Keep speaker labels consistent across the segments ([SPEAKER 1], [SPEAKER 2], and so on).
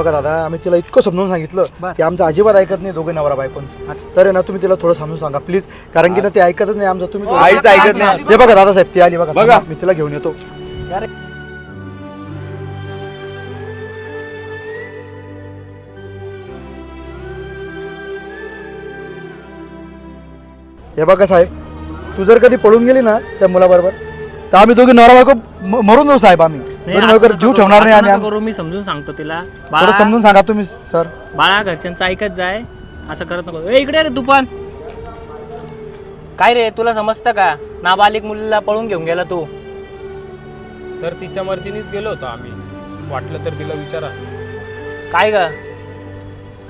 [SPEAKER 1] बघा दादा, आम्ही तिला इतकं समजून सांगितलं की आमचं अजिबात ऐकत नाही दोघे नवरा बायकोंचं. तर आहे ना तुम्ही तिला थोडं समजून सांगा प्लीज, कारण की ना ते ऐकतच नाही आमचं. तुम्ही
[SPEAKER 2] आईच ऐकत नाही.
[SPEAKER 1] हे बघा दादासाहेब, ती आली बघा, मी तिला घेऊन येतो. हे बघा साहेब, तू जर कधी पळून गेली ना त्या मुलाबरोबर, तर आम्ही दोघे नवरा बायको मरून जाऊ साहेब. आम्ही जीव ठेवणार नाही. आणि
[SPEAKER 3] मी समजून सांगतो तिला.
[SPEAKER 1] थोडं समजून सांगा तुम्ही सर.
[SPEAKER 3] बाळा, घरच्यांचं ऐकत जाय, असं करत नको. इकडे रे तू पण. काय रे, तुला समजतं का? नाबालिक मुलीला पळून घेऊन गेला तू.
[SPEAKER 4] सर तिच्या मर्जीनेच गेलो होतो आम्ही. वाटलं तर तिला विचारा.
[SPEAKER 3] काय ग?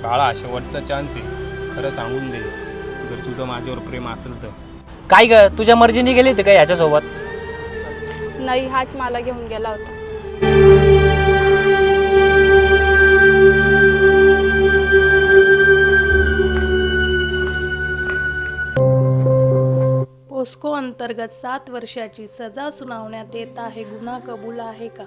[SPEAKER 4] बाळा, शेवटचा चान्स आहे, खरं सांगून दे जर तुझं माझ्यावर प्रेम असेल तर.
[SPEAKER 3] काय ग, तुझ्या मर्जीने गेली होती का ह्याच्यासोबत?
[SPEAKER 5] नाही, हाच मला घेऊन गेला होता.
[SPEAKER 6] पोस्को अंतर्गत 7 वर्षाची सजा सुनावण्यात येत आहे. गुन्हा कबूल आहे का?